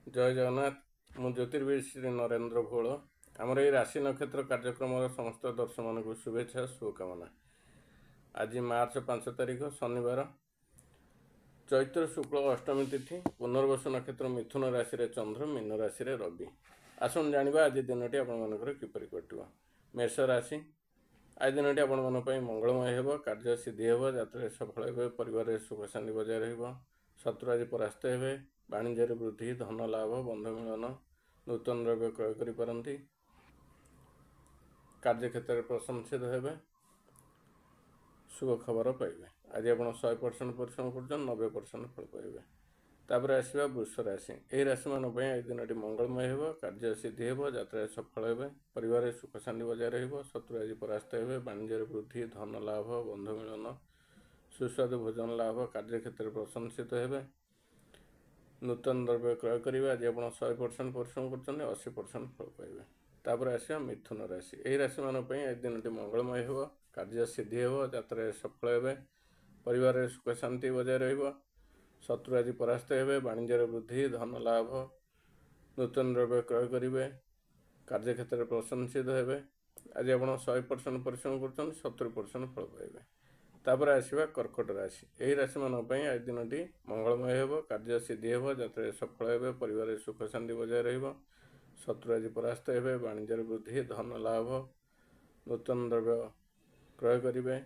जय जगन्नाथ मु ज्योतिर्विद श्री नरेंद्र भोल आमर ये राशि नक्षत्र कार्यक्रम समस्त दर्शक मान शुभेच्छा शुभकामना। आज मार्च 5 तारिख शनिवार चैत्र शुक्ल अष्टमी तिथि पुनर्वसु नक्षत्र मिथुन राशि रे चंद्र मीन राशि रे रवि। आसन जानिबा आज दिनटी आपनकर किपरि कटिबो। मेष राशि आज दिनटी आपण मन पई मंगलमय हेबो, कार्य सिद्धि हेबो, यात्रा सफल हेबे, परिवार सुख शांति बजाय रहिबो, शत्रु आज परास्त हेबे, वाणिज्य वृद्धि, धन लाभ, बंधु मिलन, नूतन द्रव्य क्रय करि कार्य क्षेत्र में प्रशंसित हेबे, शुभ खबर पाइबे। आज आप 100% परिश्रम कर 90% फल पाइबे। तापर आसवा वृष राशि। यही राशि मान आज दिनटी मंगलमय हेबो, कार्य सिद्धि हेबो, यात्रा सफल हेबे, परिवार सुख शांति बजाय रहिबो, शत्रु आज परास्त हेबे, वाणिज्य वृद्धि, धन लाभ, बंधु मिलन, सुस्वादु भोजन लाभ, कार्य क्षेत्र में प्रशंसित हेबे, नूतन द्रव्य क्रय करेंगे। आज आप 100% परिश्रम कर 80% फल पाइबे। तापर आसवा मिथुन राशि। यही राशि मान आज दिनटी मंगलमय हेबो, कार्य सिद्धि हेबो, यात्रा सफल हेबे, परिवार सुख शांति बजाय रहिबो, शत्रु आज परास्त हेबे, वाणिज्य वृद्धि, धन लाभ, नूतन द्रव्य क्रय करेंगे, कार्य क्षेत्र में प्रशंसित हेबे। आज आप 100% परिश्रम कर 70% फल पाइबे। तापर आसवा कर्कट राशि। यही राशि मान आज दिनटी मंगलमय हेबो, कार्य सिद्धि हेबो, यात्रा सफल हेबे, परिवार सुख शांति बजाय रहिबो, शत्रु आज परास्त हेबे, वाणिज्य वृद्धि, धन लाभ, नूतन द्रव्य क्रय करेंगे,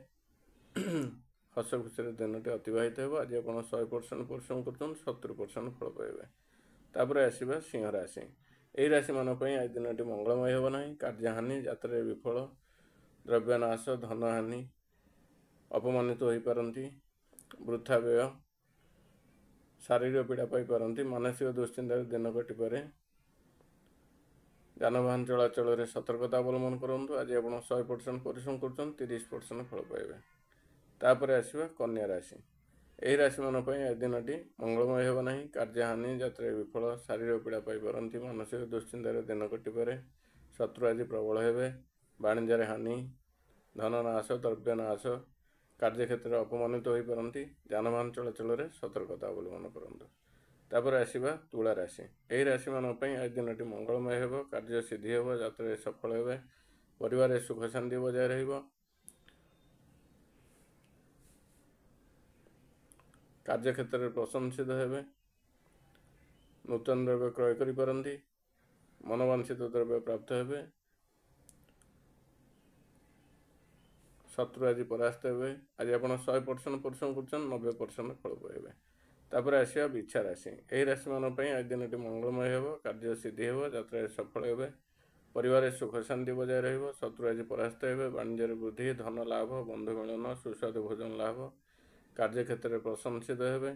हस खुशी दिनटी अतिबाहित हो। आज आप 100% परिश्रम कर 70% फल पाइबे। तापर आसवा सिंह राशि। यही राशि मान आज दिनटी मंगलमय हेबो नहीं, कार्य हानि, यात्रा विफल, द्रव्यनाश, धन हानि, अपमानित हो पारती, वृथा व्यय, शारीरिक पीड़ा पाई, मानसिक दुश्चिंतार दिन कटिपे, जानवाहन चलाचल में सतर्कता अवलम्बन करूँ। आज आप 100% परिश्रम कर 30% फल पाइबे। तापर आसवा कन्या राशि। यही राशि मान आज दिनटी मंगलमय हेबो नहीं, कार्य हानि, यात्रा विफल, शारीरिक पीड़ा पाई, मानसिक दुश्चिंतार दिन कटिपे, शत्रु आज प्रबल हेबे, वाणिज्य हानि, धननाश, द्रव्यनाश, कार्य क्षेत्र में अपमानित हो पारती, जानवाहन चलाचल में सतर्कता अवलम्बन करूँ। तापर आसवा तुला राशि। यही राशि मान आज दिनटी मंगलमय हेबो, कार्य सिद्धि हेबो, यात्रा सफल हेबे, परिवार सुख शांति बजाय रहिबो, कार्य क्षेत्र में प्रशंसित हेबे, नूतन द्रव्य क्रय करि मनोवांछित द्रव्य प्राप्त हेबे, शत्रु आज परास्त हेबे। आज आप 100% परिश्रम कर 90% फल पाइबे। तापर आसवा बिछा राशि। यही राशि मान आज दिनटी मंगलमय हेबो, कार्य सिद्धि हेबो, यात्रा सफल हेबे, परिवार सुख शांति बजाय रहिबो, शत्रु आज परास्त हेबे, वाणिज्य वृद्धि, धन लाभ, बंधु मिलन, सुस्वादु भोजन लाभ, कार्य क्षेत्र में प्रशंसित हेबे,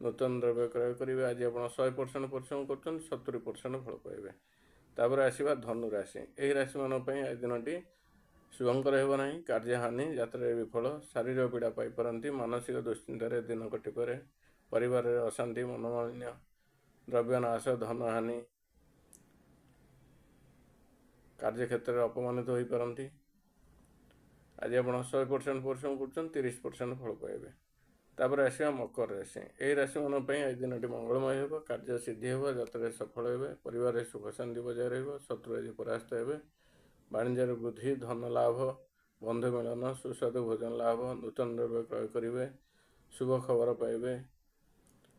नूतन द्रव्य क्रय करेंगे। आज आप 100% परिश्रम कर 70% फल पाइबे। तापर आसवा धनु राशि। यही राशि मान आज दिनटी शुभंकर हेबो नहीं, कार्य हानि, यात्रा विफल, शारीरिक पीड़ा पाई, मानसिक दुश्चिंतार दिन कटिपे, परिवार अशांति, मनोमालिन्य, द्रव्यनाश, धन हानि, कार्य क्षेत्र में अपमानित हो पारती। आज आप 100% परिश्रम कर 30% फल पाइबे। तापर आसवा मकर राशि। यही राशि मान आज दिनटी मंगलमय हेबो, कार्य सिद्धि हेबो, यात्रा सफल हेबे, परिवार सुख शांति बजाय रहिबो, शत्रु आज परास्त हेबे, वाणिज्य वृद्धि, धन लाभ, बंधु मिलन, सुस्वादु भोजन लाभ, नूतन द्रव्य क्रय करेंगे, शुभ खबर पाइबे,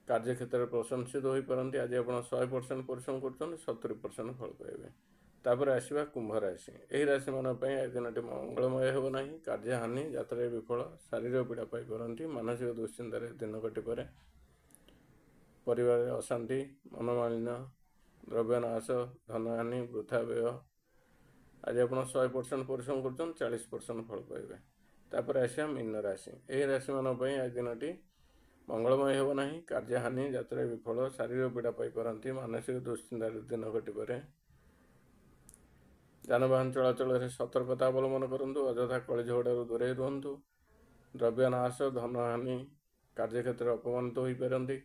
कार्य क्षेत्र में प्रशंसित हो पारती। आज आप 100% परिश्रम कर 70% फल पाइबे। तापर आसवा कुंभ राशि। यही राशि मान आज दिनटी मंगलमय हेबो नहीं, कार्य हानि, यात्रा विफल, शारीरिक पीड़ा पाई, मानसिक दुश्चिंतार दिन कटिपे, परिवार अशांति, मनोमालिन्य, द्रव्यनाश, धन हानि, वृथा व्यय। आज आप 100% परिश्रम कर 40% फल पाइबे। तापर आसवा मीन राशि। यही राशि मान आज दिनटी मंगलमय हेबो नहीं, कार्य हानि, यात्रा विफल, शारीरिक पीड़ा पाई, मानसिक दुश्चिंतार दिन कटिपे, जानवाहन चलाचल में सतर्कता अवलम्बन करूँ। अଯଥା कଳି झगड़ू दूरे रुहतु, द्रव्यनाश, धन हानि, कार्य क्षेत्र में अपमानित हो पारती।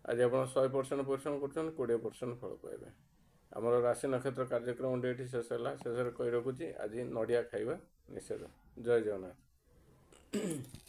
आज आप 100% परिश्रम कर 20% फल पाइबे। आमर राशि नक्षत्र कार्यक्रम ये शेष है। शेष कही रखुची आज नड़िया खाइबा निषेध। जय जगन्नाथ।